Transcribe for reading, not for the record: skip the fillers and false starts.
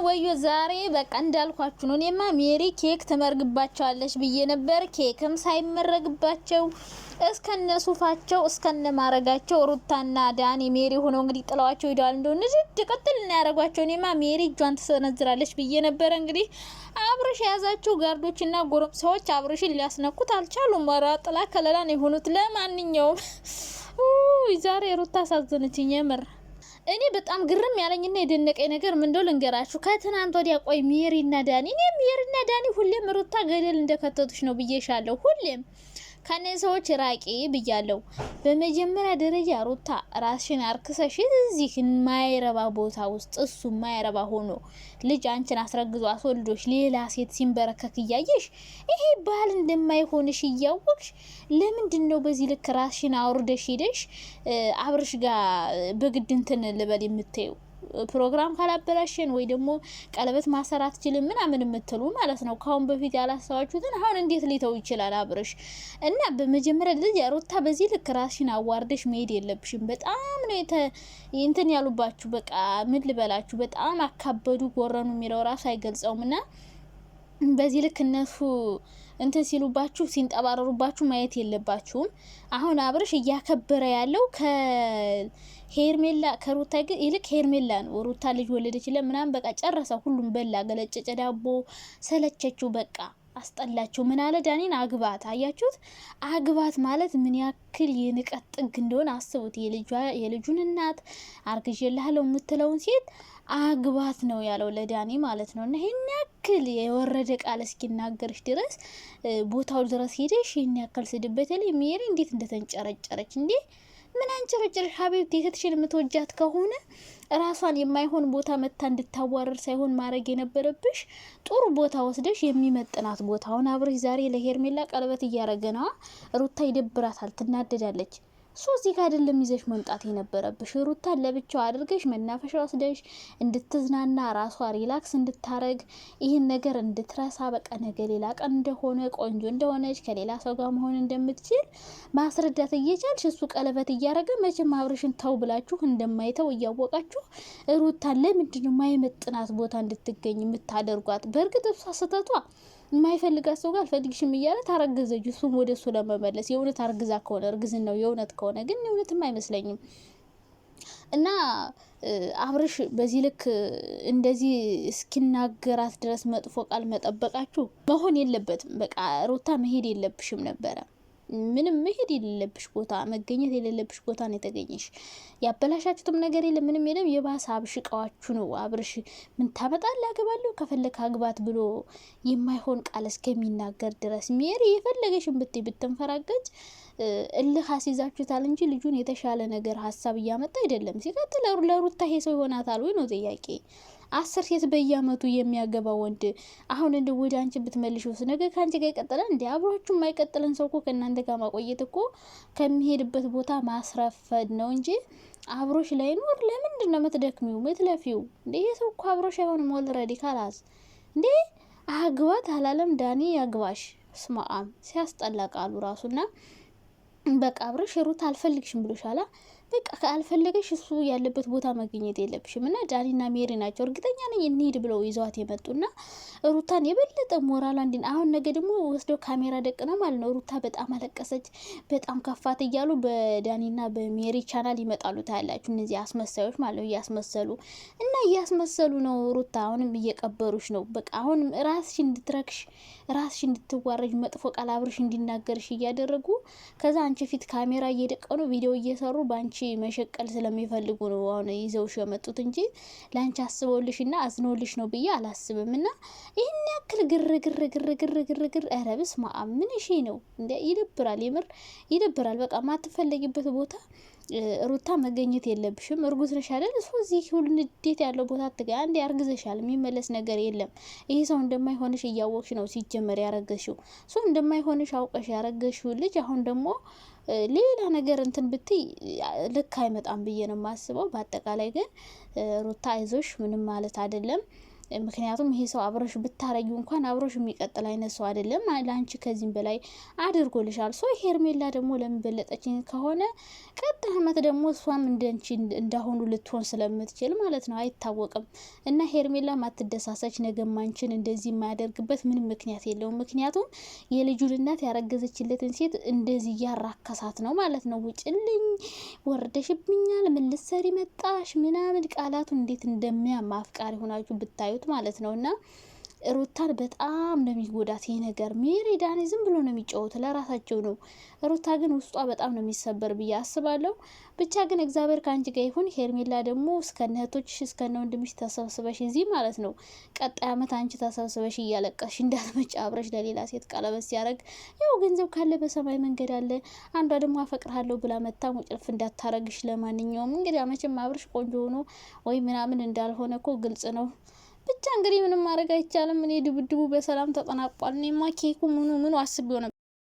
ወዮ ዛሬ በቃ እንዳልኳችሁ ነው። እኔማ ሜሪ ኬክ ትመርግባቸዋለች ብዬ ነበር። ኬክም ሳይመረግባቸው እስከነ ሱፋቸው እስከነ ማረጋቸው ሩታና ዳኒ ሜሪ ሆነው እንግዲህ ጥለዋቸው ሄደዋል። እንደው ንጅድ ቅጥል እና ያረጓቸው። እኔማ ሜሪ እጇን ትሰነዝራለች ብዬ ነበር። እንግዲህ አብርሽ የያዛቸው ጋርዶችና ጎረምሳዎች አብርሽን ሊያስነኩት አልቻሉም። ወራ ጥላ ከለላ ነው የሆኑት። ለማንኛውም ዛሬ ሩታ አሳዘነችኝ የምር። እኔ በጣም ግርም ያለኝና የደነቀኝ ነገር ምን እንደው ልንገራችሁ። ከትናንት ወዲያ ቆይ ሜሪና ዳኒ ሁሌም ሩታ ገደል እንደከተቱሽ ነው ብዬሻለሁ። ሁሌም ከኔ ሰዎች ራቂ ብያለሁ። በመጀመሪያ ደረጃ ሩታ ራስሽን አርክሰሽ እዚህ ማይረባ ቦታ ውስጥ እሱ ማይረባ ሆኖ ልጅ አንቺን አስረግዞ አስወልዶሽ ሌላ ሴት ሲንበረከክ እያየሽ ይሄ ባል እንደማይሆንሽ እያወቅሽ ለምንድነው በዚህ ልክ ራስሽን አውርደሽ ሄደሽ አብርሽ ጋር በግድ እንትን ልበል የምትዩ? ፕሮግራም ካላበላሽን ወይ ደግሞ ቀለበት ማሰራት አትችልም ምናምን የምትሉ ማለት ነው። ካሁን በፊት ያላሰዋችሁትን አሁን እንዴት ሊተው ይችላል አብርሽ? እና በመጀመሪያ ልጅ ሩታ በዚህ ልክ ራስሽን አዋርደሽ መሄድ የለብሽም። በጣም ነው እንትን ያሉባችሁ። በቃ ምን ልበላችሁ፣ በጣም አካበዱ ጎረኑ የሚለው ራሱ አይገልጸውም። እና በዚህ ልክ እነሱ እንትን ሲሉባችሁ ሲንጠባረሩባችሁ ማየት የለባችሁም። አሁን አብርሽ እያከበረ ያለው ከሄርሜላ ከሩታ ይልቅ ሄርሜላ ነው። ሩታ ልጅ ወለደች ለምናም በቃ ጨረሰ፣ ሁሉም በላ፣ ገለጨጨ፣ ዳቦ ሰለቸችው፣ በቃ አስጠላችሁ። ምን አለ ዳኒን አግባት። አያችሁት? አግባት ማለት ምን ያክል የንቀት ጥግ እንደሆነ አስቡት። የልጁን እናት አርግዤልሃለሁ የምትለውን ሴት አግባት ነው ያለው ለዳኒ ማለት ነው። እና ይሄን ያክል የወረደ ቃል እስኪናገርሽ ድረስ ቦታው ድረስ ሄደሽ ይሄን ያክል ስድብ። በተለይ ሜሪ እንዴት እንደተንጨረጨረች እንዴ! ምን አንጨረጨረሽ ሀቢብቲ? እህትሽን የምትወጃት ከሆነ ራሷን የማይሆን ቦታ መታ እንድታዋረድ ሳይሆን ማድረግ የነበረብሽ ጥሩ ቦታ ወስደሽ የሚመጥናት ቦታ። አሁን አብርሽ ዛሬ ለሄርሜላ ቀለበት እያረገ ነው። ሩታ ይደብራታል፣ ትናደዳለች። እዚህ ጋር አይደለም ይዘሽ መምጣት የነበረብሽ። ሩታን ለብቻው አድርገሽ መናፈሻ ወስደሽ እንድትዝናና ራሷ ሪላክስ እንድታረግ ይህን ነገር እንድትረሳ በቃ ነገ ሌላ ቀን እንደሆነ ቆንጆ እንደሆነች ከሌላ ሰው ጋር መሆን እንደምትችል ማስረዳት እየቻልሽ እሱ ቀለበት እያረገ መቼም አብርሽን ተው ብላችሁ እንደማይተው እያወቃችሁ ሩታን ለምንድን ነው ማይመጥናት ቦታ እንድትገኝ የምታደርጓት? በእርግጥ እሷ ስተቷ የማይፈልጋት ሰው ጋር አልፈልግሽም እያለ ታረገዘች። እሱም ወደ እሱ ለመመለስ የእውነት አርግዛ ከሆነ እርግዝን ነው የእውነት ከሆነ ግን የእውነትም አይመስለኝም። እና አብርሽ በዚህ ልክ እንደዚህ እስኪናገራት ድረስ መጥፎ ቃል መጠበቃችሁ መሆን የለበትም። በቃ ሩታ መሄድ የለብሽም ነበረ። ምንም መሄድ የሌለብሽ ቦታ መገኘት የሌለብሽ ቦታ ነው የተገኘሽ። ያበላሻችሁትም ነገር የለም፣ ምንም የለም። የባሰ አብሽቃዋችሁ ነው። አብርሽ ምን ታመጣለህ? አገባለሁ ከፈለክ አግባት ብሎ የማይሆን ቃል እስከሚናገር ድረስ ሜሪ የፈለገሽን ብትንፈራገጭ እልህ አስይዛችሁታል እንጂ ልጁን የተሻለ ነገር ሀሳብ እያመጣ አይደለም። ሲቀጥል ለሩታ ይሄ ሰው ይሆናታል ወይ ነው ጥያቄ። 10 ሴት በየአመቱ የሚያገባ ወንድ አሁን እንደ ወደ አንቺ ብትመልሽውስ ነገ ካንቺ ጋር ይቀጥላል እንዴ? አብሯችሁ የማይቀጥልን ሰው እኮ ከእናንተ ጋር ማቆየት እኮ ከሚሄድበት ቦታ ማስረፈድ ነው እንጂ አብሮሽ ላይ ኖር። ለምንድን ነው የምትደክሚው የምትለፊው እንዴ? ይሄ ሰው እኮ አብሮሽ አይሆንም። ኦልሬዲ ካላስ እንዴ አግባት አላለም ዳኒ ያግባሽ። ስማአም ሲያስጠላ ቃሉ ራሱና በቃ አብረሽ ሩታ አልፈልግሽም ብሎሻላ። በቃ ካልፈለገሽ እሱ ያለበት ቦታ መገኘት የለብሽም። እና ዳኒና ሜሪ ናቸው እርግጠኛ ነኝ እንሂድ ብለው ይዘዋት የመጡና ሩታን የበለጠ ሞራል አንዲን አሁን ነገ ደግሞ ወስደው ካሜራ ደቅ ነው ማለት ነው። ሩታ በጣም አለቀሰች፣ በጣም ከፋት እያሉ በዳኒና በሜሪ ቻናል ይመጣሉ። ታያላችሁ እነዚህ አስመሳዮች ማለት ነው። እያስመሰሉ ነው። ሩታ አሁንም እየቀበሩሽ ነው። በቃ አሁን ራስሽ እንድትረክሽ ራስሽ እንድትዋረጅ መጥፎ ቃል አብርሽ እንዲናገርሽ እያደረጉ ከዛ አንቺ ፊት ካሜራ እየደቀኑ ቪዲዮ እየሰሩ ባንቺ መሸቀል ስለሚፈልጉ ነው አሁን ይዘውሽ የመጡት እንጂ ላንቺ አስበውልሽና አዝነውልሽ ነው ብዬ አላስብም። እና ይሄን ያክል ግርግር ኧረ በስመ አብ ምን እሺ ነው እንዴ? ይደብራል፣ የምር ይደብራል። በቃ ማትፈለጊበት ቦታ ሩታ መገኘት የለብሽም። እርጉዝ ነሽ አይደል? እዚህ ሁሉ ንዴት ያለው ቦታ አትጋ። አንዴ ያርግዘሻል፣ የሚመለስ ነገር የለም። ይሄ ሰው እንደማይሆንሽ እያወቅሽ ነው ሲጀመር ያረገሽው። ሰው እንደማይሆንሽ አውቀሽ ያረገሽው ልጅ አሁን ደግሞ ሌላ ነገር እንትን ብትይ ልክ አይመጣም ብዬ ነው የማስበው። በአጠቃላይ ግን ሩታ አይዞሽ፣ ምንም ማለት አይደለም። ምክንያቱም ይሄ ሰው አብረሽ ብታረጊው እንኳን አብረሽ የሚቀጥል አይነት ሰው አይደለም። ለአንቺ ከዚህም በላይ አድርጎልሻል። ሶ ሄርሜላ ደግሞ ለምን በለጠችኝ ከሆነ ቀጣይ አመት ደግሞ እሷም እንደንቺ እንዳሁኑ ልትሆን ስለምትችል ማለት ነው፣ አይታወቅም። እና ሄርሜላ ማትደሳሰች ነገ አንቺን እንደዚህ የማያደርግበት ምንም ምክንያት የለውም። ምክንያቱም የልጁን እናት ያረገዘችለትን ሴት እንደዚህ እያራከሳት ነው ማለት ነው። ውጭልኝ፣ ወርደሽብኛል፣ ምን ልትሰሪ መጣሽ ምናምን ቃላቱ እንዴት እንደሚያማ አፍቃሪ ሆናችሁ ብታዩት ማለት ነው። እና ሩታን በጣም ነው የሚጎዳት ይሄ ነገር። ሜሪ ዳኒ ዝም ብሎ ነው የሚጫወት፣ ለራሳቸው ነው። ሩታ ግን ውስጧ በጣም ነው የሚሰበር ብዬ አስባለሁ። ብቻ ግን እግዚአብሔር ከአንቺ ጋር ይሁን። ሄርሜላ ደግሞ እስከነ እህቶችሽ እስከነ ወንድምሽ ተሰብስበሽ እዚህ ማለት ነው ቀጣይ አመት አንቺ ተሰብስበሽ እያለቀሽ እንዳትመጪ አብረሽ ለሌላ ሴት ቀለበት ሲያደርግ፣ ያው ገንዘብ ካለ በሰማይ መንገድ አለ። አንዷ ደግሞ አፈቅርሃለሁ ብላ መታ ሙጭልፍ እንዳታረግሽ። ለማንኛውም እንግዲህ አመችም አብረሽ ቆንጆ ሆኖ ወይ ምናምን እንዳልሆነ እኮ ግልጽ ነው። ብቻ እንግዲህ ምንም ማድረግ አይቻልም። እኔ ድብድቡ በሰላም ተጠናቋል። እኔማ ኬኩ ምኑ አስቤው ነበር።